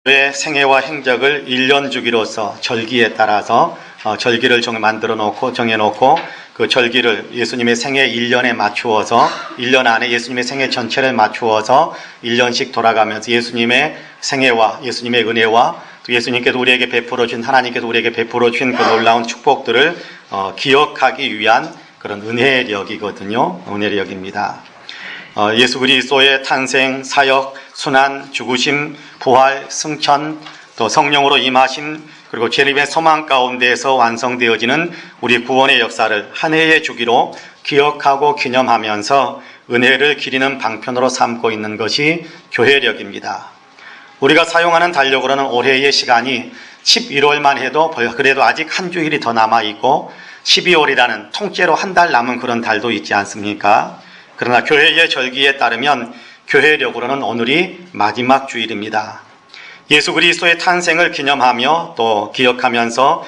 의 생애와 행적을 1년 주기로서 절기에 따라서 절기를 만들어 놓고 정해놓고 그 절기를 예수님의 생애 1년에 맞추어서 1년 안에 예수님의 생애 전체를 맞추어서 1년씩 돌아가면서 예수님의 생애와 예수님의 은혜와 또 예수님께서 우리에게 베풀어 준 하나님께서 우리에게 베풀어 준 그 놀라운 축복들을 기억하기 위한 그런 은혜력이거든요. 은혜력입니다. 예수 그리스도의 탄생, 사역, 순환, 죽으심, 부활, 승천, 또 성령으로 임하심, 그리고 재림의 소망 가운데에서 완성되어지는 우리 구원의 역사를 한 해의 주기로 기억하고 기념하면서 은혜를 기리는 방편으로 삼고 있는 것이 교회력입니다. 우리가 사용하는 달력으로는 올해의 시간이 11월만 해도 그래도 아직 한 주일이 더 남아있고 12월이라는 통째로 한 달 남은 그런 달도 있지 않습니까? 그러나 교회의 절기에 따르면 교회력으로는 오늘이 마지막 주일입니다. 예수 그리스도의 탄생을 기념하며 또 기억하면서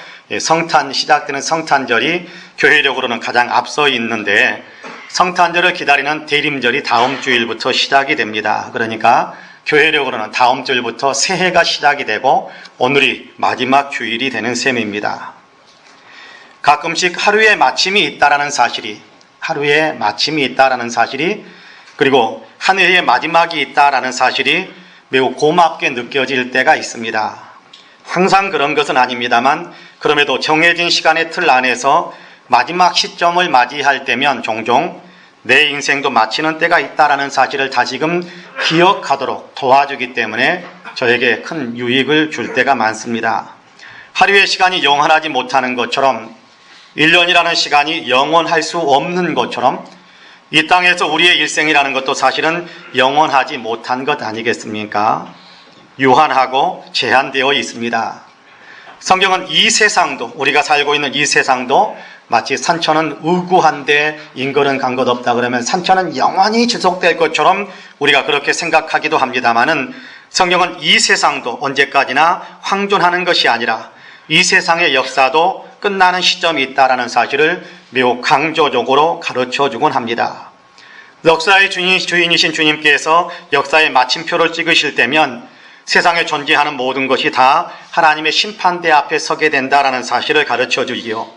시작되는 성탄절이 교회력으로는 가장 앞서 있는데 성탄절을 기다리는 대림절이 다음 주일부터 시작이 됩니다. 그러니까 교회력으로는 다음 주일부터 새해가 시작이 되고 오늘이 마지막 주일이 되는 셈입니다. 가끔씩 하루에 마침이 있다라는 사실이 그리고 한 해의 마지막이 있다라는 사실이 매우 고맙게 느껴질 때가 있습니다. 항상 그런 것은 아닙니다만 그럼에도 정해진 시간의 틀 안에서 마지막 시점을 맞이할 때면 종종 내 인생도 마치는 때가 있다라는 사실을 다시금 기억하도록 도와주기 때문에 저에게 큰 유익을 줄 때가 많습니다. 하루의 시간이 영원하지 못하는 것처럼 1년이라는 시간이 영원할 수 없는 것처럼 이 땅에서 우리의 일생이라는 것도 사실은 영원하지 못한 것 아니겠습니까? 유한하고 제한되어 있습니다. 성경은 이 세상도, 우리가 살고 있는 이 세상도 마치 산천은 우구한데 인걸은 간 것 없다 그러면 산천은 영원히 지속될 것처럼 우리가 그렇게 생각하기도 합니다마는 성경은 이 세상도 언제까지나 황존하는 것이 아니라 이 세상의 역사도 끝나는 시점이 있다는 사실을 매우 강조적으로 가르쳐주곤 합니다. 역사의 주인이신 주님께서 역사의 마침표를 찍으실 때면 세상에 존재하는 모든 것이 다 하나님의 심판대 앞에 서게 된다는 사실을 가르쳐주지요.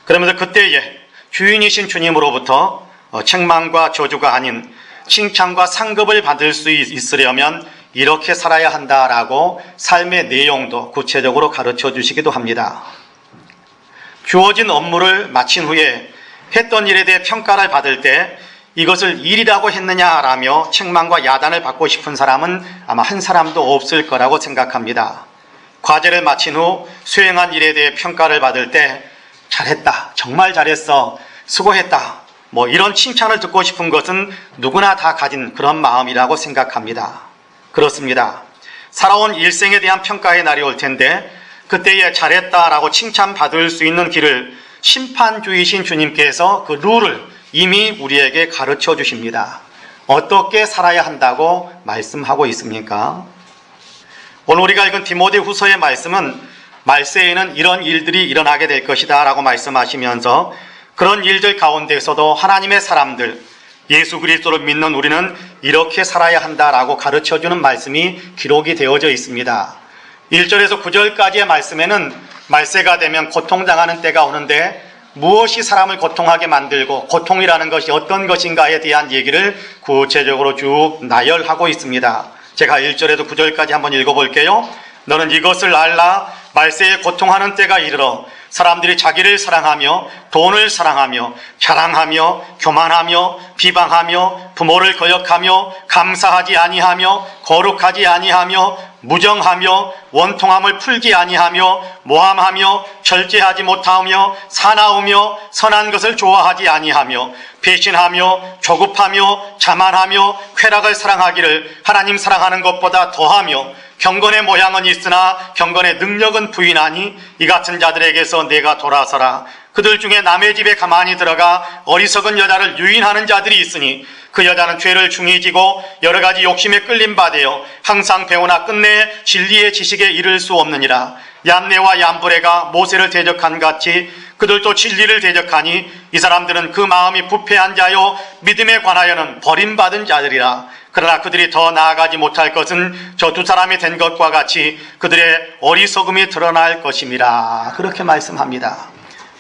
그러면서 그때에 주인이신 주님으로부터 책망과 저주가 아닌 칭찬과 상급을 받을 수 있으려면 이렇게 살아야 한다라고 삶의 내용도 구체적으로 가르쳐 주시기도 합니다. 주어진 업무를 마친 후에 했던 일에 대해 평가를 받을 때 이것을 일이라고 했느냐라며 책망과 야단을 받고 싶은 사람은 아마 한 사람도 없을 거라고 생각합니다. 과제를 마친 후 수행한 일에 대해 평가를 받을 때 잘했다, 정말 잘했어, 수고했다, 이런 칭찬을 듣고 싶은 것은 누구나 다 가진 그런 마음이라고 생각합니다. 그렇습니다. 살아온 일생에 대한 평가의 날이 올 텐데 그때에 잘했다라고 칭찬받을 수 있는 길을 심판주이신 주님께서 그 룰을 이미 우리에게 가르쳐 주십니다. 어떻게 살아야 한다고 말씀하고 있습니까? 오늘 우리가 읽은 디모데후서의 말씀은 말세에는 이런 일들이 일어나게 될 것이다 라고 말씀하시면서 그런 일들 가운데서도 하나님의 사람들, 예수 그리스도를 믿는 우리는 이렇게 살아야 한다라고 가르쳐주는 말씀이 기록이 되어져 있습니다. 1절에서 9절까지의 말씀에는 말세가 되면 고통당하는 때가 오는데 무엇이 사람을 고통하게 만들고 고통이라는 것이 어떤 것인가에 대한 얘기를 구체적으로 쭉 나열하고 있습니다. 제가 1절에서 9절까지 한번 읽어볼게요. 너는 이것을 알라. 말세에 고통하는 때가 이르러 사람들이 자기를 사랑하며 돈을 사랑하며 자랑하며 교만하며 비방하며 부모를 거역하며 감사하지 아니하며 거룩하지 아니하며 무정하며 원통함을 풀지 아니하며 모함하며 절제하지 못하며 사나우며 선한 것을 좋아하지 아니하며 배신하며 조급하며 자만하며 쾌락을 사랑하기를 하나님 사랑하는 것보다 더하며 경건의 모양은 있으나 경건의 능력은 부인하니 이 같은 자들에게서 내가 돌아서라. 그들 중에 남의 집에 가만히 들어가 어리석은 여자를 유인하는 자들이 있으니 그 여자는 죄를 중히 지고 여러 가지 욕심에 끌림 받으여 항상 배우나 끝내 진리의 지식에 이를 수 없느니라. 얀네와 얀브레가 모세를 대적한 같이 그들도 진리를 대적하니 이 사람들은 그 마음이 부패한 자요 믿음에 관하여는 버림받은 자들이라. 그러나 그들이 더 나아가지 못할 것은 저 두 사람이 된 것과 같이 그들의 어리석음이 드러날 것임이라. 그렇게 말씀합니다.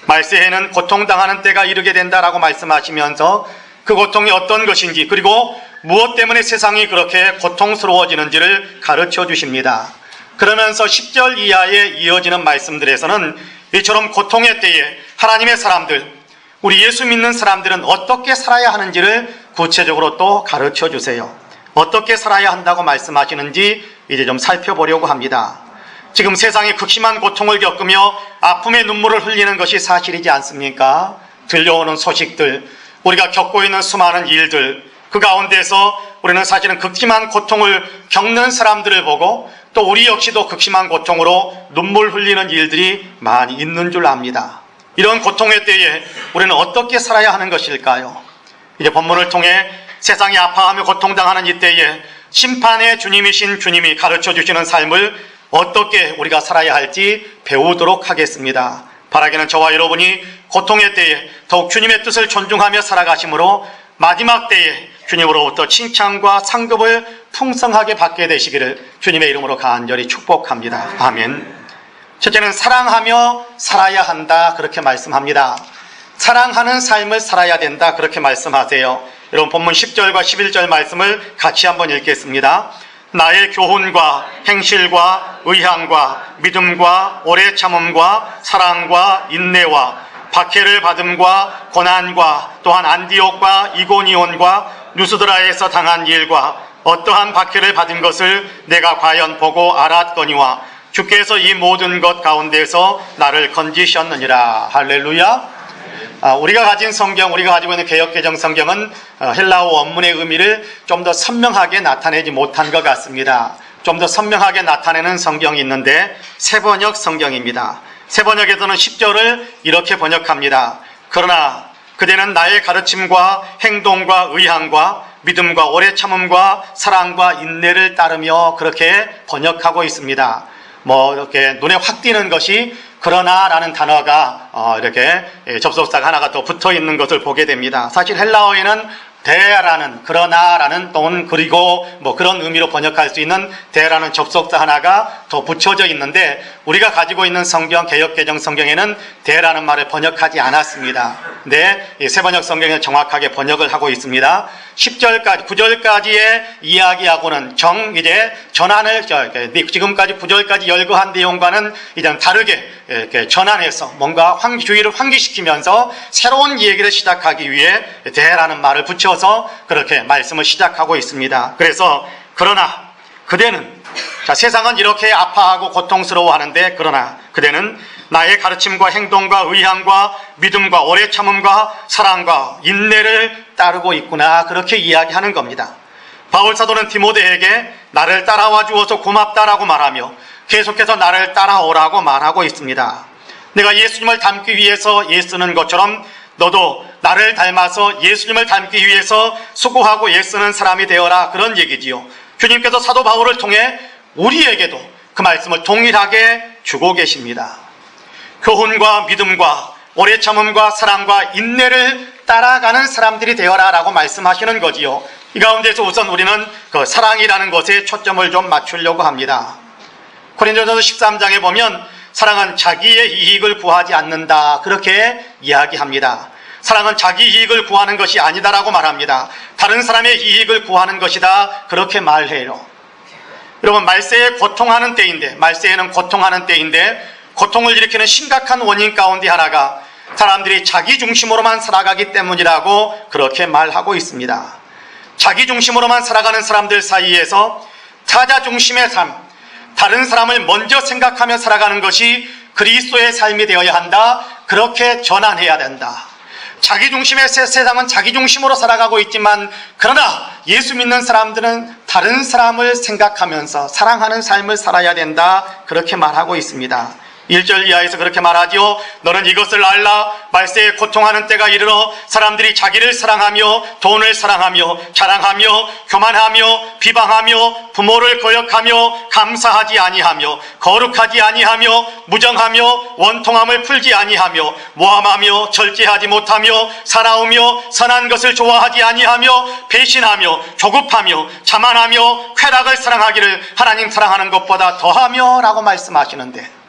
말세에는 고통당하는 때가 이르게 된다라고 말씀하시면서 그 고통이 어떤 것인지, 그리고 무엇 때문에 세상이 그렇게 고통스러워지는지를 가르쳐 주십니다. 그러면서 10절 이하에 이어지는 말씀들에서는 이처럼 고통의 때에 하나님의 사람들, 우리 예수 믿는 사람들은 어떻게 살아야 하는지를 구체적으로 또 가르쳐 주세요. 어떻게 살아야 한다고 말씀하시는지 이제 좀 살펴보려고 합니다. 지금 세상이 극심한 고통을 겪으며 아픔의 눈물을 흘리는 것이 사실이지 않습니까? 들려오는 소식들, 우리가 겪고 있는 수많은 일들, 그 가운데서 우리는 사실은 극심한 고통을 겪는 사람들을 보고 또 우리 역시도 극심한 고통으로 눈물 흘리는 일들이 많이 있는 줄 압니다. 이런 고통의 때에 우리는 어떻게 살아야 하는 것일까요? 이제 본문을 통해 세상이 아파하며 고통당하는 이때에 심판의 주님이신 주님이 가르쳐 주시는 삶을 어떻게 우리가 살아야 할지 배우도록 하겠습니다. 바라기는 저와 여러분이 고통의 때에 더욱 주님의 뜻을 존중하며 살아가심으로 마지막 때에 주님으로부터 칭찬과 상급을 풍성하게 받게 되시기를 주님의 이름으로 간절히 축복합니다. 아멘. 첫째는 사랑하며 살아야 한다, 그렇게 말씀합니다. 사랑하는 삶을 살아야 된다, 그렇게 말씀하세요. 여러분 본문 10절과 11절 말씀을 같이 한번 읽겠습니다. 나의 교훈과 행실과 의향과 믿음과 오래 참음과 사랑과 인내와 박해를 받음과 고난과 또한 안디옥과 이고니온과 누스드라에서 당한 일과 어떠한 박해를 받은 것을 내가 과연 보고 알았거니와 주께서 이 모든 것 가운데서 나를 건지셨느니라. 할렐루야. 우리가 가진 성경, 우리가 가지고 있는 개역개정 성경은 헬라어 원문의 의미를 좀 더 선명하게 나타내지 못한 것 같습니다. 좀 더 선명하게 나타내는 성경이 있는데 새번역 성경입니다. 새번역에서는 10절을 이렇게 번역합니다. 그러나 그대는 나의 가르침과 행동과 의향과 믿음과 오래 참음과 사랑과 인내를 따르며, 그렇게 번역하고 있습니다. 이렇게 눈에 확 띄는 것이 그러나라는 단어가 이렇게 접속사가 하나가 더 붙어 있는 것을 보게 됩니다. 사실 헬라어에는 대라는, 그러나라는 또는 그리고 그런 의미로 번역할 수 있는 대라는 접속사 하나가 더 붙여져 있는데 우리가 가지고 있는 성경, 개역개정 성경에는 대라는 말을 번역하지 않았습니다. 근데 새번역 성경에 정확하게 번역을 하고 있습니다. 10절까지, 9절까지의 이야기하고는 이제 전환을, 지금까지 9절까지 열거한 내용과는 이제 다르게 이렇게 전환해서 뭔가 주의를 환기시키면서 새로운 얘기를 시작하기 위해 대라는 말을 붙여서 그렇게 말씀을 시작하고 있습니다. 그래서 그러나 그대는, 세상은 이렇게 아파하고 고통스러워하는데 그러나 그대는 나의 가르침과 행동과 의향과 믿음과 오래 참음과 사랑과 인내를 따르고 있구나, 그렇게 이야기하는 겁니다. 바울 사도는 디모데에게 나를 따라와 주어서 고맙다라고 말하며 계속해서 나를 따라오라고 말하고 있습니다. 내가 예수님을 닮기 위해서 애쓰는 것처럼 너도 나를 닮아서 예수님을 닮기 위해서 수고하고 애쓰는 사람이 되어라, 그런 얘기지요. 주님께서 사도 바울을 통해 우리에게도 그 말씀을 동일하게 주고 계십니다. 교훈과 믿음과 오래 참음과 사랑과 인내를 따라가는 사람들이 되어라 라고 말씀하시는 거지요. 이 가운데서 우선 우리는 그 사랑이라는 것에 초점을 좀 맞추려고 합니다. 고린도전서 13장에 보면 사랑은 자기의 이익을 구하지 않는다, 그렇게 이야기합니다. 사랑은 자기 이익을 구하는 것이 아니다라고 말합니다. 다른 사람의 이익을 구하는 것이다, 그렇게 말해요. 여러분, 말세에는 고통하는 때인데 고통을 일으키는 심각한 원인 가운데 하나가 사람들이 자기 중심으로만 살아가기 때문이라고 그렇게 말하고 있습니다. 자기 중심으로만 살아가는 사람들 사이에서 타자 중심의 삶, 다른 사람을 먼저 생각하며 살아가는 것이 그리스도의 삶이 되어야 한다, 그렇게 전환해야 된다. 자기 중심의 세상은 자기 중심으로 살아가고 있지만 그러나 예수 믿는 사람들은 다른 사람을 생각하면서 사랑하는 삶을 살아야 된다, 그렇게 말하고 있습니다. 1절 이하에서 그렇게 말하지요. 너는 이것을 알라. 말세에 고통하는 때가 이르러 사람들이 자기를 사랑하며 돈을 사랑하며 자랑하며 교만하며 비방하며 부모를 거역하며 감사하지 아니하며 거룩하지 아니하며 무정하며 원통함을 풀지 아니하며 모함하며 절제하지 못하며 사나우며 선한 것을 좋아하지 아니하며 배신하며 조급하며 자만하며 쾌락을 사랑하기를 하나님 사랑하는 것보다 더하며 라고 말씀하시는데,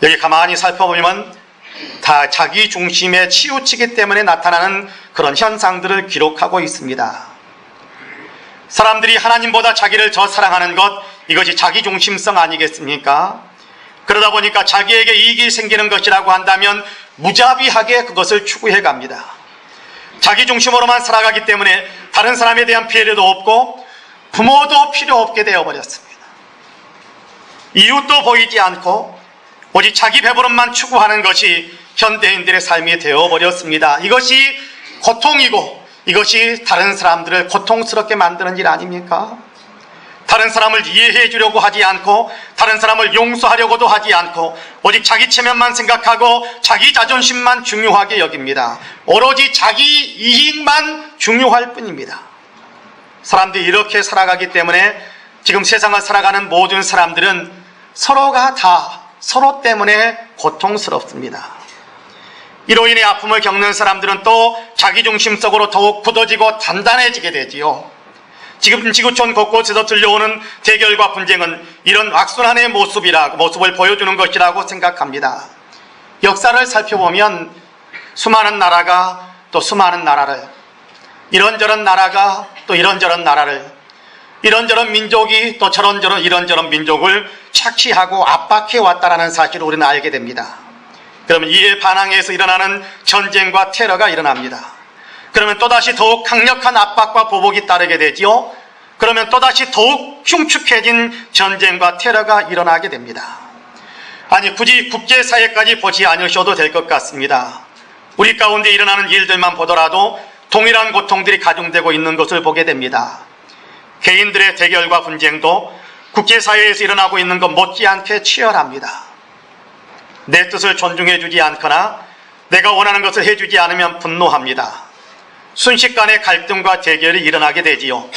여기 가만히 살펴보면 다 자기 중심에 치우치기 때문에 나타나는 그런 현상들을 기록하고 있습니다. 사람들이 하나님보다 자기를 더 사랑하는 것, 이것이 자기 중심성 아니겠습니까? 그러다 보니까 자기에게 이익이 생기는 것이라고 한다면 무자비하게 그것을 추구해 갑니다. 자기 중심으로만 살아가기 때문에 다른 사람에 대한 피해도 없고 부모도 필요 없게 되어버렸습니다. 이웃도 보이지 않고 오직 자기 배부름만 추구하는 것이 현대인들의 삶이 되어버렸습니다. 이것이 고통이고 이것이 다른 사람들을 고통스럽게 만드는 일 아닙니까? 다른 사람을 이해해 주려고 하지 않고 다른 사람을 용서하려고도 하지 않고 오직 자기 체면만 생각하고 자기 자존심만 중요하게 여깁니다. 오로지 자기 이익만 중요할 뿐입니다. 사람들이 이렇게 살아가기 때문에 지금 세상을 살아가는 모든 사람들은 서로가 다 서로 때문에 고통스럽습니다. 이로 인해 아픔을 겪는 사람들은 또 자기중심적으로 더욱 굳어지고 단단해지게 되지요. 지금 지구촌 곳곳에서 들려오는 대결과 분쟁은 이런 악순환의 모습을 보여주는 것이라고 생각합니다. 역사를 살펴보면 수많은 나라가 또 수많은 나라를, 이런저런 나라가 또 이런저런 나라를, 이런저런 민족이 또 이런저런 민족을 착취하고 압박해 왔다는 사실을 우리는 알게 됩니다. 그러면 이에 반항해서 일어나는 전쟁과 테러가 일어납니다. 그러면 또다시 더욱 강력한 압박과 보복이 따르게 되지요. 그러면 또다시 더욱 흉측해진 전쟁과 테러가 일어나게 됩니다. 아니, 굳이 국제사회까지 보지 않으셔도 될 것 같습니다. 우리 가운데 일어나는 일들만 보더라도 동일한 고통들이 가중되고 있는 것을 보게 됩니다. 개인들의 대결과 분쟁도 국제사회에서 일어나고 있는 것 못지않게 치열합니다. 내 뜻을 존중해 주지 않거나 내가 원하는 것을 해주지 않으면 분노합니다. 순식간에 갈등과 대결이 일어나게 되지요.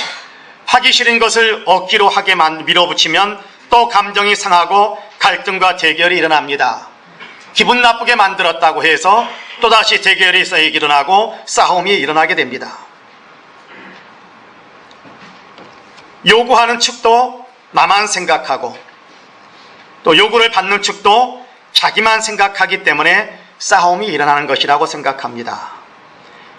하기 싫은 것을 억지로 하게 밀어붙이면 또 감정이 상하고 갈등과 대결이 일어납니다. 기분 나쁘게 만들었다고 해서 또다시 대결이 일어나고 싸움이 일어나게 됩니다. 요구하는 측도 나만 생각하고 또 요구를 받는 측도 자기만 생각하기 때문에 싸움이 일어나는 것이라고 생각합니다.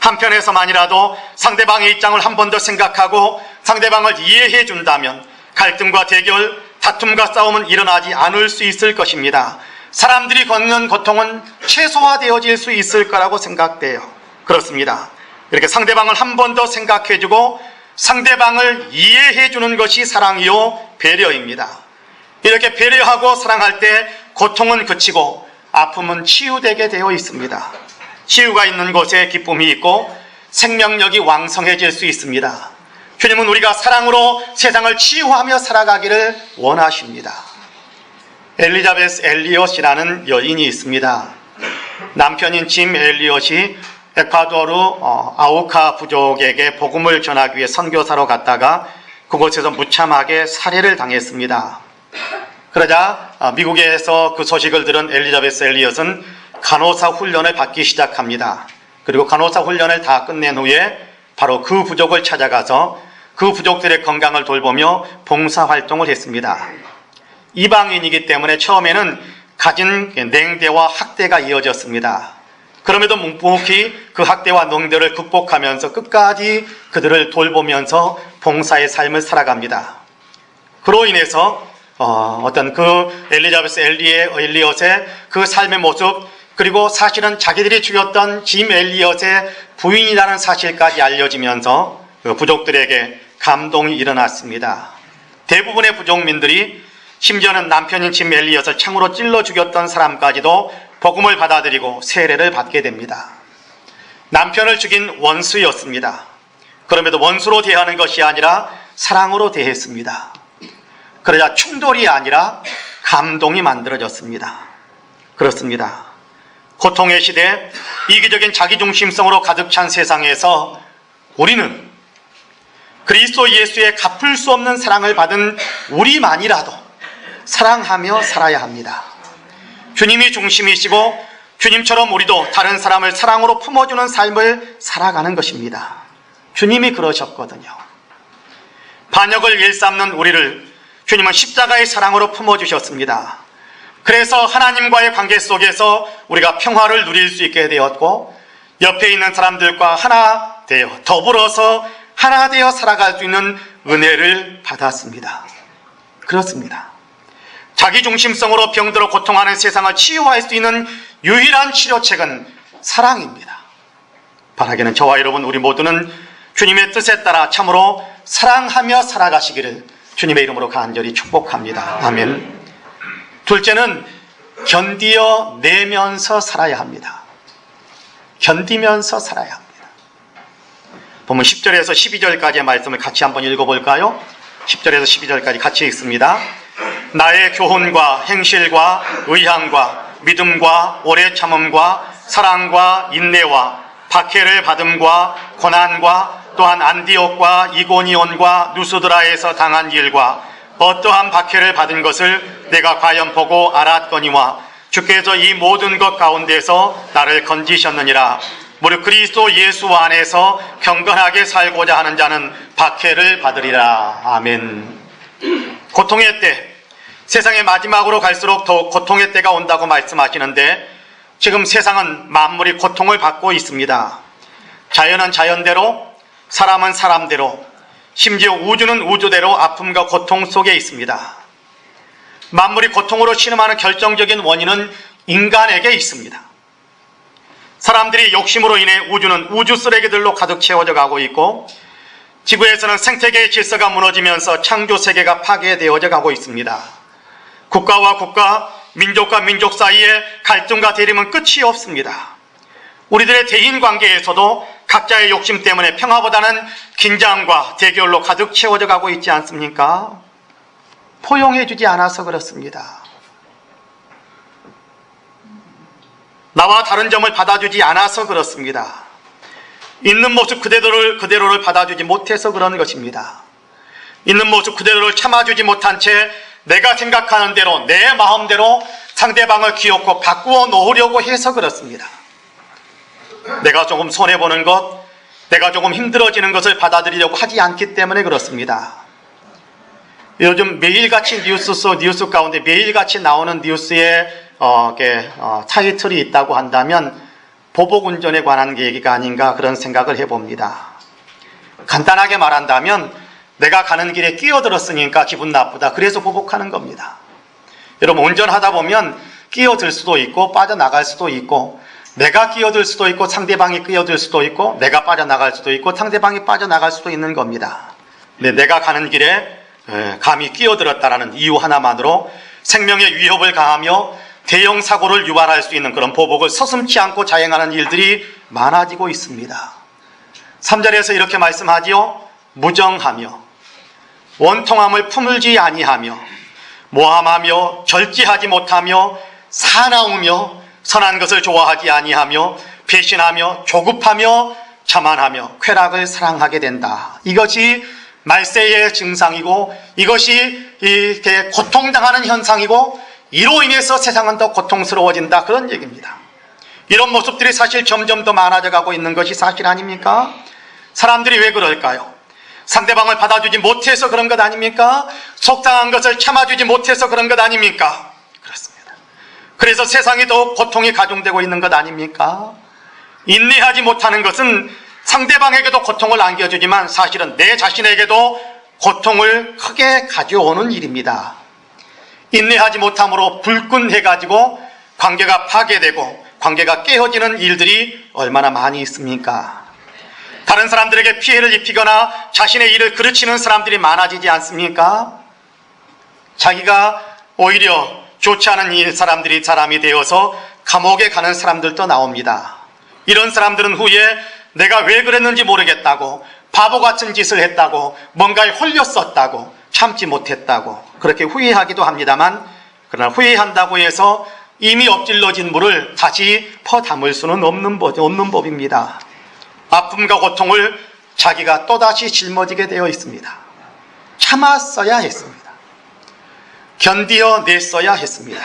한편에서만이라도 상대방의 입장을 한 번 더 생각하고 상대방을 이해해 준다면 갈등과 대결, 다툼과 싸움은 일어나지 않을 수 있을 것입니다. 사람들이 겪는 고통은 최소화되어질 수 있을 거라고 생각돼요. 그렇습니다. 이렇게 상대방을 한 번 더 생각해 주고 상대방을 이해해 주는 것이 사랑이요 배려입니다. 이렇게 배려하고 사랑할 때 고통은 그치고 아픔은 치유되게 되어 있습니다. 치유가 있는 곳에 기쁨이 있고 생명력이 왕성해질 수 있습니다. 주님은 우리가 사랑으로 세상을 치유하며 살아가기를 원하십니다. 엘리자베스 엘리엇이라는 여인이 있습니다. 남편인 짐 엘리엇이 에콰도르 아우카 부족에게 복음을 전하기 위해 선교사로 갔다가 그곳에서 무참하게 살해를 당했습니다. 그러자 미국에서 그 소식을 들은 엘리자베스 엘리엇은 간호사 훈련을 받기 시작합니다. 그리고 간호사 훈련을 다 끝낸 후에 바로 그 부족을 찾아가서 그 부족들의 건강을 돌보며 봉사활동을 했습니다. 이방인이기 때문에 처음에는 가진 냉대와 학대가 이어졌습니다. 그럼에도 묵묵히 그 학대와 냉대를 극복하면서 끝까지 그들을 돌보면서 봉사의 삶을 살아갑니다. 그로 인해서 어떤 그 엘리자베스 엘리엇의 그 삶의 모습, 그리고 사실은 자기들이 죽였던 짐 엘리엇의 부인이라는 사실까지 알려지면서 그 부족들에게 감동이 일어났습니다. 대부분의 부족민들이 심지어는 남편인 짐 엘리엇을 창으로 찔러 죽였던 사람까지도 복음을 받아들이고 세례를 받게 됩니다. 남편을 죽인 원수였습니다. 그럼에도 원수로 대하는 것이 아니라 사랑으로 대했습니다. 그러자 충돌이 아니라 감동이 만들어졌습니다. 그렇습니다. 고통의 시대, 이기적인 자기중심성으로 가득 찬 세상에서 우리는 그리스도 예수의 갚을 수 없는 사랑을 받은 우리만이라도 사랑하며 살아야 합니다. 주님이 중심이시고 주님처럼 우리도 다른 사람을 사랑으로 품어주는 삶을 살아가는 것입니다. 주님이 그러셨거든요. 반역을 일삼는 우리를 주님은 십자가의 사랑으로 품어주셨습니다. 그래서 하나님과의 관계 속에서 우리가 평화를 누릴 수 있게 되었고 옆에 있는 사람들과 하나 되어 더불어서 하나 되어 살아갈 수 있는 은혜를 받았습니다. 그렇습니다. 자기중심성으로 병들어 고통하는 세상을 치유할 수 있는 유일한 치료책은 사랑입니다. 바라기는 저와 여러분 우리 모두는 주님의 뜻에 따라 참으로 사랑하며 살아가시기를 주님의 이름으로 간절히 축복합니다. 아멘. 둘째는 견디어 내면서 살아야 합니다. 견디면서 살아야 합니다. 보면 10절에서 12절까지의 말씀을 같이 한번 읽어볼까요? 10절에서 12절까지 같이 읽습니다. 나의 교훈과 행실과 의향과 믿음과 오래 참음과 사랑과 인내와 박해를 받음과 고난과 또한 안디옥과 이고니온과 누스드라에서 당한 일과 어떠한 박해를 받은 것을 내가 과연 보고 알았거니와 주께서 이 모든 것 가운데서 나를 건지셨느니라. 무릇 그리스도 예수 안에서 경건하게 살고자 하는 자는 박해를 받으리라. 아멘. 고통의 때, 세상의 마지막으로 갈수록 더욱 고통의 때가 온다고 말씀하시는데 지금 세상은 만물이 고통을 받고 있습니다. 자연은 자연대로, 사람은 사람대로, 심지어 우주는 우주대로 아픔과 고통 속에 있습니다. 만물이 고통으로 신음하는 결정적인 원인은 인간에게 있습니다. 사람들이 욕심으로 인해 우주는 우주 쓰레기들로 가득 채워져 가고 있고 지구에서는 생태계의 질서가 무너지면서 창조 세계가 파괴되어져 가고 있습니다. 국가와 국가, 민족과 민족 사이에 갈등과 대립은 끝이 없습니다. 우리들의 대인 관계에서도 각자의 욕심 때문에 평화보다는 긴장과 대결로 가득 채워져 가고 있지 않습니까? 포용해주지 않아서 그렇습니다. 나와 다른 점을 받아주지 않아서 그렇습니다. 있는 모습 그대로를 받아주지 못해서 그런 것입니다. 있는 모습 그대로를 참아주지 못한 채 내가 생각하는 대로 내 마음대로 상대방을 귀엽고 바꾸어 놓으려고 해서 그렇습니다. 내가 조금 손해보는 것, 내가 조금 힘들어지는 것을 받아들이려고 하지 않기 때문에 그렇습니다. 요즘 매일같이 뉴스 가운데 매일같이 나오는 뉴스에 타이틀이 있다고 한다면 보복운전에 관한 얘기가 아닌가 그런 생각을 해봅니다. 간단하게 말한다면 내가 가는 길에 끼어들었으니까 기분 나쁘다. 그래서 보복하는 겁니다. 여러분 운전하다 보면 끼어들 수도 있고 빠져나갈 수도 있고 내가 끼어들 수도 있고 상대방이 끼어들 수도 있고 내가 빠져나갈 수도 있고 상대방이 빠져나갈 수도 있는 겁니다. 근데 내가 가는 길에 감히 끼어들었다라는 이유 하나만으로 생명의 위협을 가하며 대형 사고를 유발할 수 있는 그런 보복을 서슴지 않고 자행하는 일들이 많아지고 있습니다. 3절에서 이렇게 말씀하지요. 무정하며 원통함을 품을지 아니하며 모함하며 절제하지 못하며 사나우며 선한 것을 좋아하지 아니하며 배신하며 조급하며 자만하며 쾌락을 사랑하게 된다. 이것이 말세의 증상이고 이것이 이렇게 고통당하는 현상이고 이로 인해서 세상은 더 고통스러워진다. 그런 얘기입니다. 이런 모습들이 사실 점점 더 많아져 가고 있는 것이 사실 아닙니까? 사람들이 왜 그럴까요? 상대방을 받아주지 못해서 그런 것 아닙니까? 속상한 것을 참아주지 못해서 그런 것 아닙니까? 그렇습니다. 그래서 세상이 더욱 고통이 가중되고 있는 것 아닙니까? 인내하지 못하는 것은 상대방에게도 고통을 안겨주지만 사실은 내 자신에게도 고통을 크게 가져오는 일입니다. 인내하지 못함으로 불끈해가지고 관계가 파괴되고 관계가 깨어지는 일들이 얼마나 많이 있습니까? 다른 사람들에게 피해를 입히거나 자신의 일을 그르치는 사람들이 많아지지 않습니까? 자기가 오히려 좋지 않은 사람이 되어서 감옥에 가는 사람들도 나옵니다. 이런 사람들은 후에 내가 왜 그랬는지 모르겠다고, 바보 같은 짓을 했다고, 뭔가에 홀렸었다고, 참지 못했다고 그렇게 후회하기도 합니다만 그러나 후회한다고 해서 이미 엎질러진 물을 다시 퍼담을 수는 없는 법입니다. 아픔과 고통을 자기가 또다시 짊어지게 되어 있습니다. 참았어야 했습니다. 견디어냈어야 했습니다.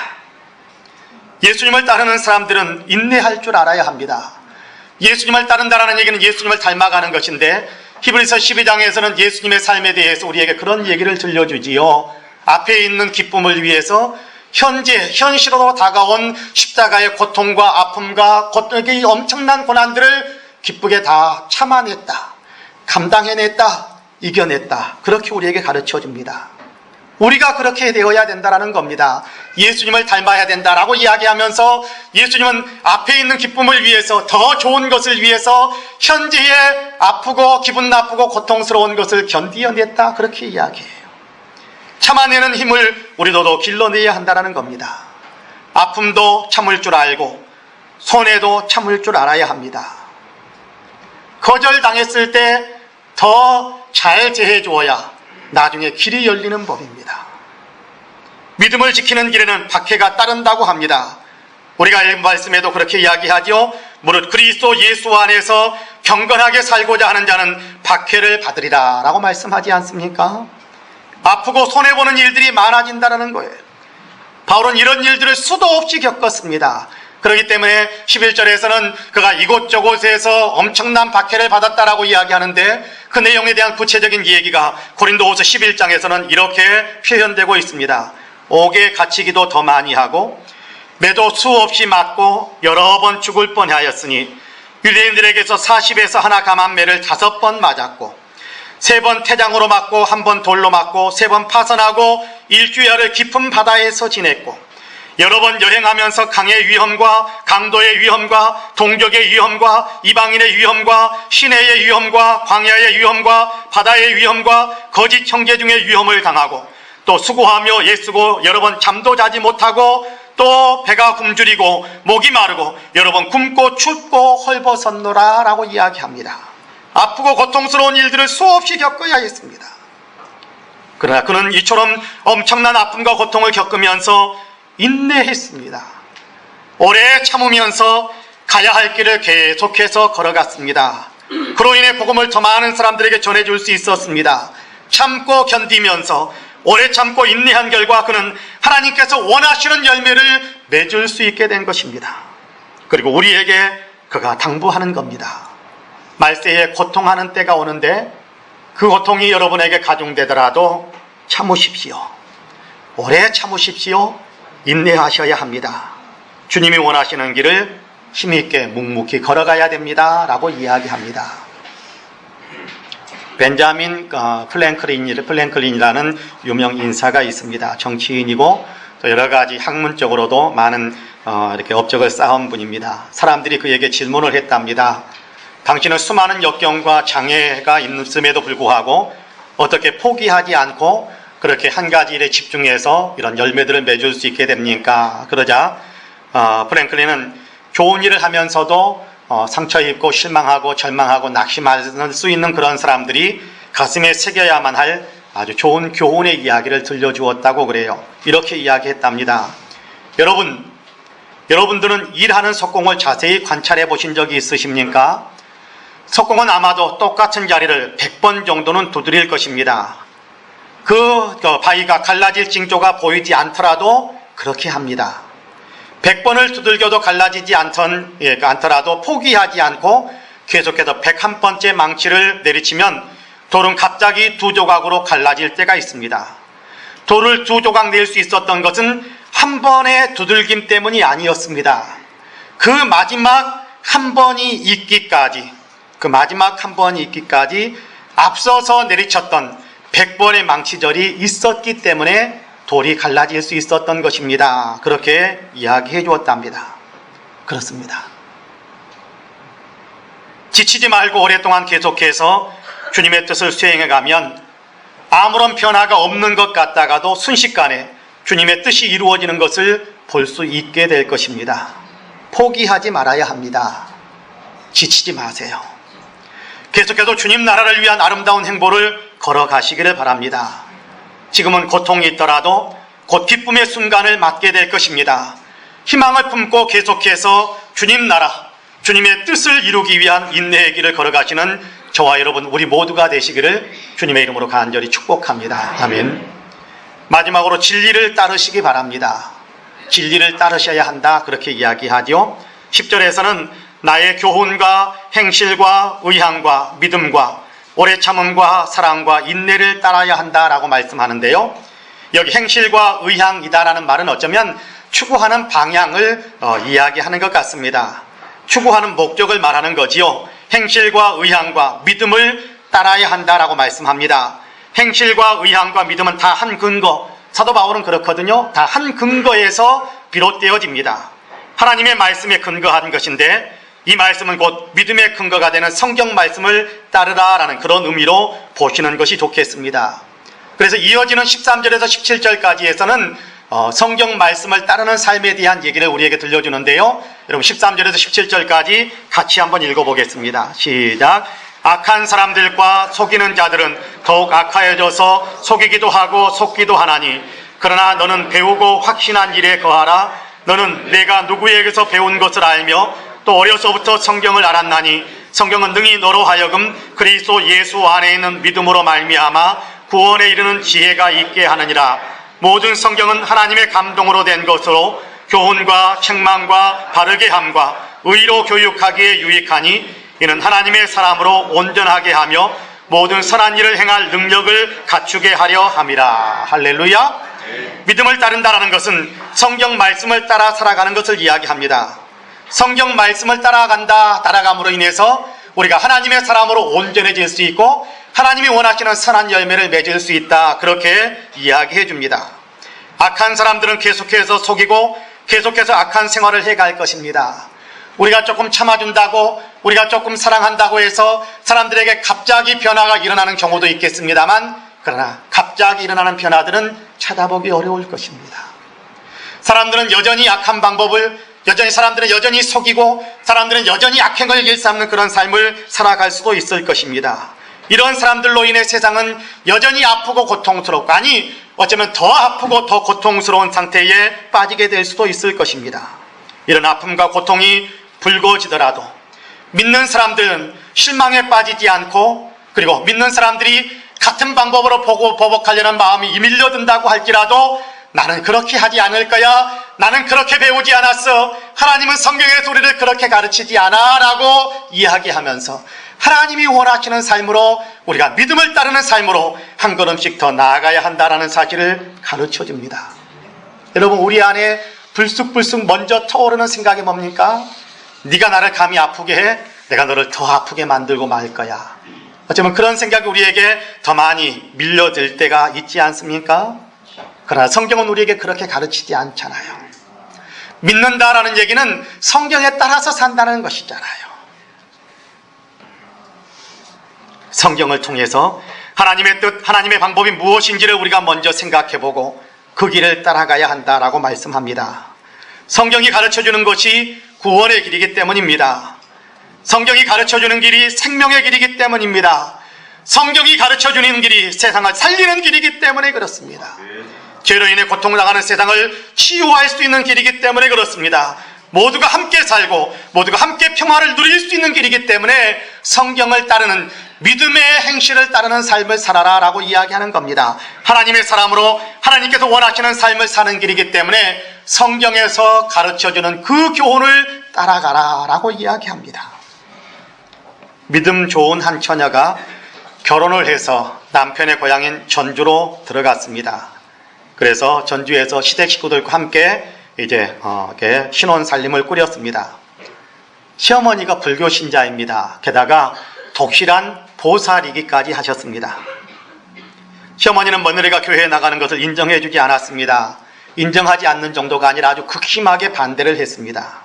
예수님을 따르는 사람들은 인내할 줄 알아야 합니다. 예수님을 따른다는 얘기는 예수님을 닮아가는 것인데 히브리서 12장에서는 예수님의 삶에 대해서 우리에게 그런 얘기를 들려주지요. 앞에 있는 기쁨을 위해서 현실로 다가온 십자가의 고통과 아픔과 이 엄청난 고난들을 기쁘게 다 참아냈다, 감당해냈다, 이겨냈다. 그렇게 우리에게 가르쳐줍니다. 우리가 그렇게 되어야 된다는 겁니다. 예수님을 닮아야 된다라고 이야기하면서 예수님은 앞에 있는 기쁨을 위해서, 더 좋은 것을 위해서 현재의 아프고 기분 나쁘고 고통스러운 것을 견디어냈다, 그렇게 이야기해요. 참아내는 힘을 우리도 길러내야 한다는 겁니다. 아픔도 참을 줄 알고 손해도 참을 줄 알아야 합니다. 거절당했을 때 더 잘 대해주어야 나중에 길이 열리는 법입니다. 믿음을 지키는 길에는 박해가 따른다고 합니다. 우리가 읽은 말씀에도 그렇게 이야기하죠. 무릇 그리스도 예수 안에서 경건하게 살고자 하는 자는 박해를 받으리라 라고 말씀하지 않습니까? 아프고 손해보는 일들이 많아진다는 거예요. 바울은 이런 일들을 수도 없이 겪었습니다. 그렇기 때문에 11절에서는 그가 이곳저곳에서 엄청난 박해를 받았다라고 이야기하는데 그 내용에 대한 구체적인 얘기가 고린도후서 11장에서는 이렇게 표현되고 있습니다. 옥에 갇히기도 더 많이 하고 매도 수없이 맞고 여러 번 죽을 뻔하였으니 유대인들에게서 40에서 하나 감한매를 5번 맞았고 3번 태장으로 맞고 1번 돌로 맞고 3번 파선하고 일주일을 깊은 바다에서 지냈고 여러 번 여행하면서 강의 위험과 강도의 위험과 동족의 위험과 이방인의 위험과 시내의 위험과 광야의 위험과 바다의 위험과 거짓 형제 중의 위험을 당하고 또 수고하며 애쓰고 여러 번 잠도 자지 못하고 또 배가 굶주리고 목이 마르고 여러 번 굶고 춥고 헐벗었노라 라고 이야기합니다. 아프고 고통스러운 일들을 수없이 겪어야 했습니다. 그러나 그는 이처럼 엄청난 아픔과 고통을 겪으면서 인내했습니다. 오래 참으면서 가야 할 길을 계속해서 걸어갔습니다. 그로 인해 복음을 더 많은 사람들에게 전해줄 수 있었습니다. 참고 견디면서 오래 참고 인내한 결과 그는 하나님께서 원하시는 열매를 맺을 수 있게 된 것입니다. 그리고 우리에게 그가 당부하는 겁니다. 말세에 고통하는 때가 오는데 그 고통이 여러분에게 가중되더라도 참으십시오. 오래 참으십시오. 인내하셔야 합니다. 주님이 원하시는 길을 힘있게 묵묵히 걸어가야 됩니다 라고 이야기합니다. 벤자민 플랭클린이라는 유명 인사가 있습니다. 정치인이고 또 여러 가지 학문적으로도 많은 이렇게 업적을 쌓은 분입니다. 사람들이 그에게 질문을 했답니다. 당신은 수많은 역경과 장애가 있음에도 불구하고 어떻게 포기하지 않고 그렇게 한 가지 일에 집중해서 이런 열매들을 맺을 수 있게 됩니까? 그러자 프랭클린은 좋은 일을 하면서도 상처 입고 실망하고 절망하고 낙심할 수 있는 그런 사람들이 가슴에 새겨야만 할 아주 좋은 교훈의 이야기를 들려주었다고 그래요. 이렇게 이야기했답니다. 여러분들은 일하는 석공을 자세히 관찰해 보신 적이 있으십니까? 석공은 아마도 똑같은 자리를 100번 정도는 두드릴 것입니다. 그 바위가 갈라질 징조가 보이지 않더라도 그렇게 합니다. 100번을 두들겨도 갈라지지 않더라도 포기하지 않고 계속해서 101번째 망치를 내리치면 돌은 갑자기 2조각으로 갈라질 때가 있습니다. 돌을 2조각 낼 수 있었던 것은 한 번의 두들김 때문이 아니었습니다. 그 마지막 한 번이 있기까지 앞서서 내리쳤던 100번의 망치절이 있었기 때문에 돌이 갈라질 수 있었던 것입니다. 그렇게 이야기해 주었답니다. 그렇습니다. 지치지 말고 오랫동안 계속해서 주님의 뜻을 수행해 가면 아무런 변화가 없는 것 같다가도 순식간에 주님의 뜻이 이루어지는 것을 볼 수 있게 될 것입니다. 포기하지 말아야 합니다. 지치지 마세요. 계속해서 주님 나라를 위한 아름다운 행보를 걸어가시기를 바랍니다. 지금은 고통이 있더라도 곧 기쁨의 순간을 맞게 될 것입니다. 희망을 품고 계속해서 주님 나라, 주님의 뜻을 이루기 위한 인내의 길을 걸어가시는 저와 여러분 우리 모두가 되시기를 주님의 이름으로 간절히 축복합니다. 아멘. 마지막으로 진리를 따르시기 바랍니다. 진리를 따르셔야 한다 그렇게 이야기하죠. 10절에서는 나의 교훈과 행실과 의향과 믿음과 오래 참음과 사랑과 인내를 따라야 한다라고 말씀하는데요. 여기 행실과 의향이다라는 말은 어쩌면 추구하는 방향을 이야기하는 것 같습니다. 추구하는 목적을 말하는 거지요. 행실과 의향과 믿음을 따라야 한다라고 말씀합니다. 행실과 의향과 믿음은 다 한 근거, 사도 바울은 그렇거든요. 다 한 근거에서 비롯되어집니다. 하나님의 말씀에 근거한 것인데 이 말씀은 곧 믿음의 근거가 되는 성경 말씀을 따르라라는 그런 의미로 보시는 것이 좋겠습니다. 그래서 이어지는 13절에서 17절까지에서는 성경 말씀을 따르는 삶에 대한 얘기를 우리에게 들려주는데요. 여러분 13절에서 17절까지 같이 한번 읽어보겠습니다. 시작. 악한 사람들과 속이는 자들은 더욱 악하여져서 속이기도 하고 속기도 하나니 그러나 너는 배우고 확신한 일에 거하라. 너는 내가 누구에게서 배운 것을 알며 또 어려서부터 성경을 알았나니 성경은 능히 너로 하여금 그리스도 예수 안에 있는 믿음으로 말미암아 구원에 이르는 지혜가 있게 하느니라. 모든 성경은 하나님의 감동으로 된 것으로 교훈과 책망과 바르게 함과 의로 교육하기에 유익하니 이는 하나님의 사람으로 온전하게 하며 모든 선한 일을 행할 능력을 갖추게 하려 함이라. 할렐루야. 믿음을 따른다는 것은 성경 말씀을 따라 살아가는 것을 이야기합니다. 성경 말씀을 따라감으로 인해서 우리가 하나님의 사람으로 온전해질 수 있고 하나님이 원하시는 선한 열매를 맺을 수 있다 그렇게 이야기해 줍니다. 악한 사람들은 계속해서 속이고 계속해서 악한 생활을 해갈 것입니다. 우리가 조금 참아준다고 우리가 조금 사랑한다고 해서 사람들에게 갑자기 변화가 일어나는 경우도 있겠습니다만 그러나 갑자기 일어나는 변화들은 찾아보기 어려울 것입니다. 사람들은 여전히 악한 방법을 사람들은 여전히 속이고 사람들은 여전히 악행을 일삼는 그런 삶을 살아갈 수도 있을 것입니다. 이런 사람들로 인해 세상은 여전히 아프고 고통스럽고 어쩌면 더 아프고 더 고통스러운 상태에 빠지게 될 수도 있을 것입니다. 이런 아픔과 고통이 불거지더라도 믿는 사람들은 실망에 빠지지 않고 그리고 믿는 사람들이 같은 방법으로 보복하려는 마음이 밀려든다고 할지라도 나는 그렇게 하지 않을 거야. 나는 그렇게 배우지 않았어. 하나님은 성경에서 우리를 그렇게 가르치지 않아 라고 이야기하면서 하나님이 원하시는 삶으로 우리가 믿음을 따르는 삶으로 한 걸음씩 더 나아가야 한다는 사실을 가르쳐 줍니다. 여러분 우리 안에 불쑥불쑥 먼저 떠오르는 생각이 뭡니까? 네가 나를 감히 아프게 해 내가 너를 더 아프게 만들고 말 거야. 어쩌면 그런 생각이 우리에게 더 많이 밀려들 때가 있지 않습니까? 그러나 성경은 우리에게 그렇게 가르치지 않잖아요. 믿는다라는 얘기는 성경에 따라서 산다는 것이잖아요. 성경을 통해서 하나님의 뜻, 하나님의 방법이 무엇인지를 우리가 먼저 생각해보고 그 길을 따라가야 한다라고 말씀합니다. 성경이 가르쳐주는 것이 구원의 길이기 때문입니다. 성경이 가르쳐주는 길이 생명의 길이기 때문입니다. 성경이 가르쳐주는 길이 세상을 살리는 길이기 때문에 그렇습니다. 죄로 인해 고통을 당하는 세상을 치유할 수 있는 길이기 때문에 그렇습니다. 모두가 함께 살고 모두가 함께 평화를 누릴 수 있는 길이기 때문에 성경을 따르는 믿음의 행실을 따르는 삶을 살아라 라고 이야기하는 겁니다. 하나님의 사람으로 하나님께서 원하시는 삶을 사는 길이기 때문에 성경에서 가르쳐주는 그 교훈을 따라가라 라고 이야기합니다. 믿음 좋은 한 처녀가 결혼을 해서 남편의 고향인 전주로 들어갔습니다. 그래서 전주에서 시댁 식구들과 함께 이제 신혼 살림을 꾸렸습니다. 시어머니가 불교 신자입니다. 게다가 독실한 보살이기까지 하셨습니다. 시어머니는 며느리가 교회에 나가는 것을 인정해 주지 않았습니다. 인정하지 않는 정도가 아니라 아주 극심하게 반대를 했습니다.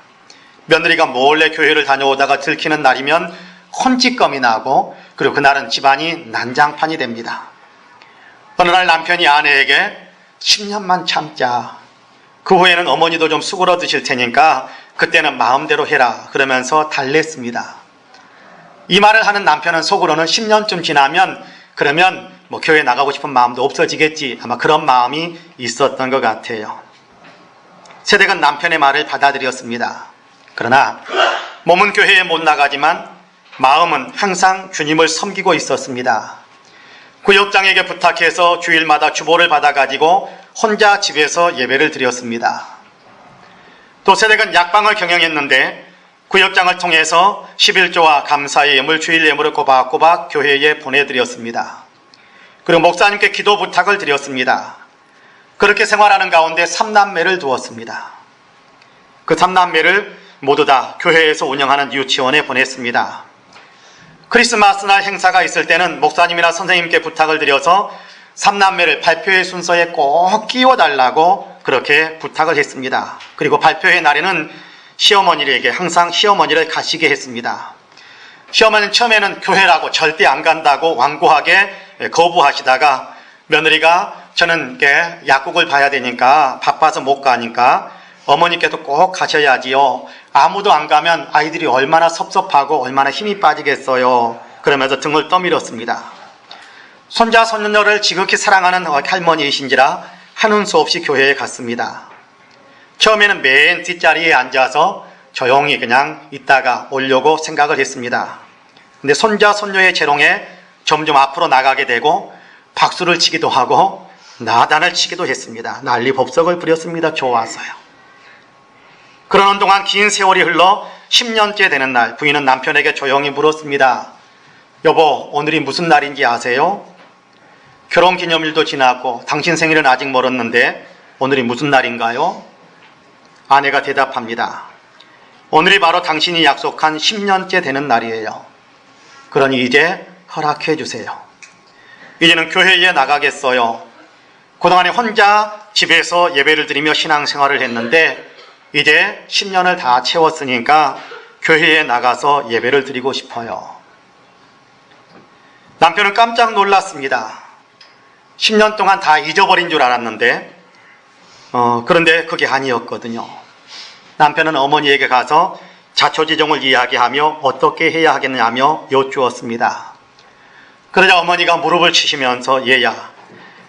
며느리가 몰래 교회를 다녀오다가 들키는 날이면 혼찌껌이 나고 그리고 그날은 집안이 난장판이 됩니다. 어느 날 남편이 아내에게 10년만 참자. 그 후에는 어머니도 좀 수그러드실 테니까 그때는 마음대로 해라. 그러면서 달랬습니다. 이 말을 하는 남편은 속으로는 10년쯤 지나면 그러면 뭐 교회 나가고 싶은 마음도 없어지겠지, 아마 그런 마음이 있었던 것 같아요. 세덱은 남편의 말을 받아들였습니다. 그러나 몸은 교회에 못 나가지만 마음은 항상 주님을 섬기고 있었습니다. 구역장에게 부탁해서 주일마다 주보를 받아가지고 혼자 집에서 예배를 드렸습니다. 또 세덱은 약방을 경영했는데 구역장을 통해서 11조와 감사의 예물, 주일 예물을 꼬박꼬박 교회에 보내드렸습니다. 그리고 목사님께 기도 부탁을 드렸습니다. 그렇게 생활하는 가운데 3남매를 두었습니다. 그 3남매를 모두 다 교회에서 운영하는 유치원에 보냈습니다. 크리스마스날 행사가 있을 때는 목사님이나 선생님께 부탁을 드려서 3남매를 발표회 순서에 꼭 끼워달라고 그렇게 부탁을 했습니다. 그리고 발표회 날에는 시어머니에게 항상 시어머니를 가시게 했습니다. 시어머니는 처음에는 교회라고 절대 안 간다고 완고하게 거부하시다가 며느리가 저는 약국을 봐야 되니까 바빠서 못 가니까 어머니께도 꼭 가셔야지요. 아무도 안 가면 아이들이 얼마나 섭섭하고 얼마나 힘이 빠지겠어요. 그러면서 등을 떠밀었습니다. 손자 손녀를 지극히 사랑하는 할머니이신지라 하는 수 없이 교회에 갔습니다. 처음에는 맨 뒷자리에 앉아서 조용히 그냥 있다가 오려고 생각을 했습니다. 근데 손자 손녀의 재롱에 점점 앞으로 나가게 되고 박수를 치기도 하고 나단을 치기도 했습니다. 난리법석을 부렸습니다. 좋아서요. 그러는 동안 긴 세월이 흘러 10년째 되는 날, 부인은 남편에게 조용히 물었습니다. 여보, 오늘이 무슨 날인지 아세요? 결혼기념일도 지났고 당신 생일은 아직 멀었는데 오늘이 무슨 날인가요? 아내가 대답합니다. 오늘이 바로 당신이 약속한 10년째 되는 날이에요. 그러니 이제 허락해 주세요. 이제는 교회에 나가겠어요. 그동안에 혼자 집에서 예배를 드리며 신앙생활을 했는데 이제 10년을 다 채웠으니까 교회에 나가서 예배를 드리고 싶어요. 남편은 깜짝 놀랐습니다. 10년 동안 다 잊어버린 줄 알았는데 그런데 그게 아니었거든요. 남편은 어머니에게 가서 자초지종을 이야기하며 어떻게 해야 하겠느냐며 여쭈었습니다. 그러자 어머니가 무릎을 치시면서 얘야,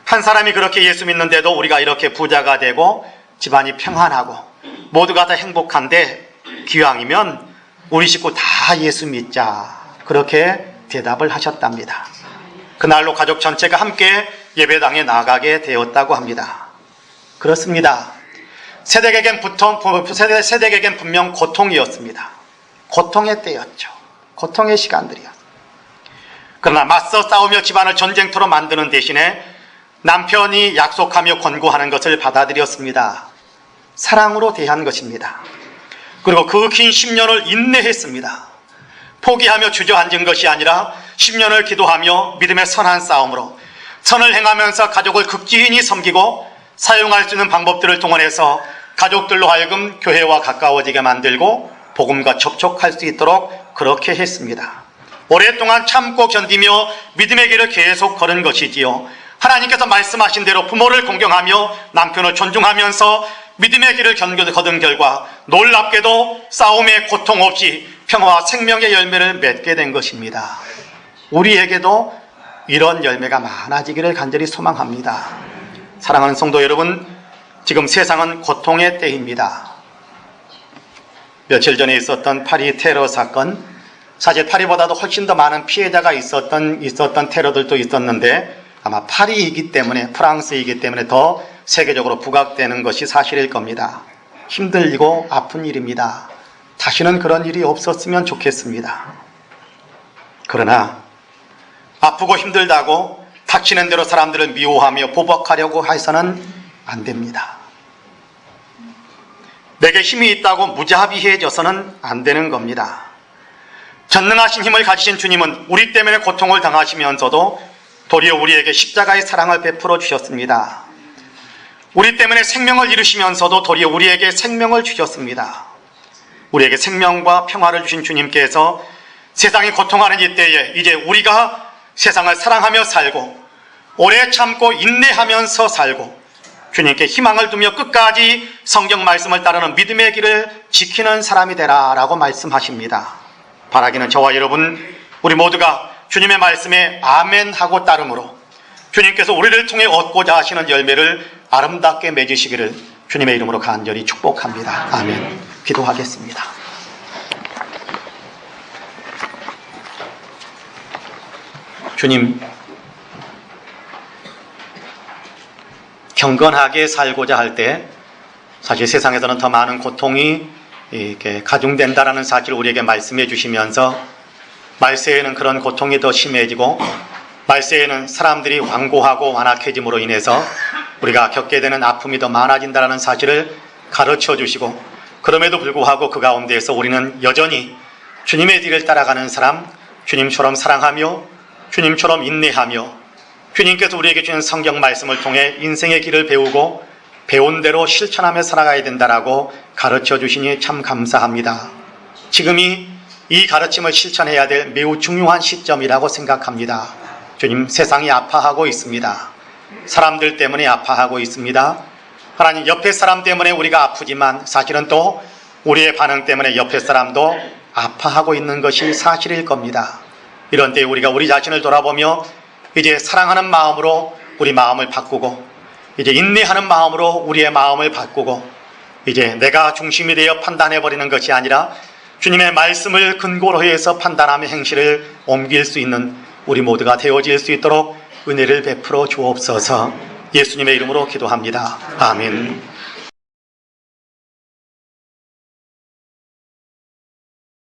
한 사람이 그렇게 예수 믿는데도 우리가 이렇게 부자가 되고 집안이 평안하고 모두가 다 행복한데 기왕이면 우리 식구 다 예수 믿자, 그렇게 대답을 하셨답니다. 그날로 가족 전체가 함께 예배당에 나가게 되었다고 합니다. 그렇습니다. 세덱에겐 분명 고통이었습니다. 고통의 때였죠. 고통의 시간들이었습니다. 그러나 맞서 싸우며 집안을 전쟁터로 만드는 대신에 남편이 약속하며 권고하는 것을 받아들였습니다. 사랑으로 대한 것입니다. 그리고 그 긴 10년을 인내했습니다. 포기하며 주저앉은 것이 아니라 10년을 기도하며 믿음의 선한 싸움으로 선을 행하면서 가족을 극진히 섬기고 사용할 수 있는 방법들을 동원해서 가족들로 하여금 교회와 가까워지게 만들고 복음과 접촉할 수 있도록 그렇게 했습니다. 오랫동안 참고 견디며 믿음의 길을 계속 걸은 것이지요. 하나님께서 말씀하신 대로 부모를 공경하며 남편을 존중하면서 믿음의 길을 거둔 결과 놀랍게도 싸움의 고통 없이 평화와 생명의 열매를 맺게 된 것입니다. 우리에게도 이런 열매가 많아지기를 간절히 소망합니다. 사랑하는 성도 여러분, 지금 세상은 고통의 때입니다. 며칠 전에 있었던 파리 테러 사건, 사실 파리보다도 훨씬 더 많은 피해자가 있었던 테러들도 있었는데 아마 파리이기 때문에, 프랑스이기 때문에 더 세계적으로 부각되는 것이 사실일 겁니다. 힘들고 아픈 일입니다. 다시는 그런 일이 없었으면 좋겠습니다. 그러나 아프고 힘들다고 닥치는 대로 사람들을 미워하며 보복하려고 해서는 안 됩니다. 내게 힘이 있다고 무자비해져서는 안 되는 겁니다. 전능하신 힘을 가지신 주님은 우리 때문에 고통을 당하시면서도 도리어 우리에게 십자가의 사랑을 베풀어 주셨습니다. 우리 때문에 생명을 잃으시면서도 도리어 우리에게 생명을 주셨습니다. 우리에게 생명과 평화를 주신 주님께서 세상이 고통하는 이때에 이제 우리가 세상을 사랑하며 살고 오래 참고 인내하면서 살고 주님께 희망을 두며 끝까지 성경 말씀을 따르는 믿음의 길을 지키는 사람이 되라라고 말씀하십니다. 바라기는 저와 여러분, 우리 모두가 주님의 말씀에 아멘하고 따름으로 주님께서 우리를 통해 얻고자 하시는 열매를 아름답게 맺으시기를 주님의 이름으로 간절히 축복합니다. 아멘. 기도하겠습니다. 주님, 경건하게 살고자 할 때 사실 세상에서는 더 많은 고통이 이렇게 가중된다라는 사실을 우리에게 말씀해 주시면서 말세에는 그런 고통이 더 심해지고 말세에는 사람들이 완고하고 완악해짐으로 인해서 우리가 겪게 되는 아픔이 더 많아진다는 사실을 가르쳐 주시고, 그럼에도 불구하고 그 가운데에서 우리는 여전히 주님의 뒤를 따라가는 사람, 주님처럼 사랑하며 주님처럼 인내하며 주님께서 우리에게 주는 성경 말씀을 통해 인생의 길을 배우고 배운 대로 실천하며 살아가야 된다라고 가르쳐 주시니 참 감사합니다. 지금이 이 가르침을 실천해야 될 매우 중요한 시점이라고 생각합니다. 주님, 세상이 아파하고 있습니다. 사람들 때문에 아파하고 있습니다. 하나님, 옆에 사람 때문에 우리가 아프지만 사실은 또 우리의 반응 때문에 옆에 사람도 아파하고 있는 것이 사실일 겁니다. 이런 때 우리가 우리 자신을 돌아보며 이제 사랑하는 마음으로 우리 마음을 바꾸고, 이제 인내하는 마음으로 우리의 마음을 바꾸고, 이제 내가 중심이 되어 판단해버리는 것이 아니라 주님의 말씀을 근거로 해서 판단하며 행실을 옮길 수 있는 우리 모두가 되어질 수 있도록 은혜를 베풀어 주옵소서. 예수님의 이름으로 기도합니다. 아멘.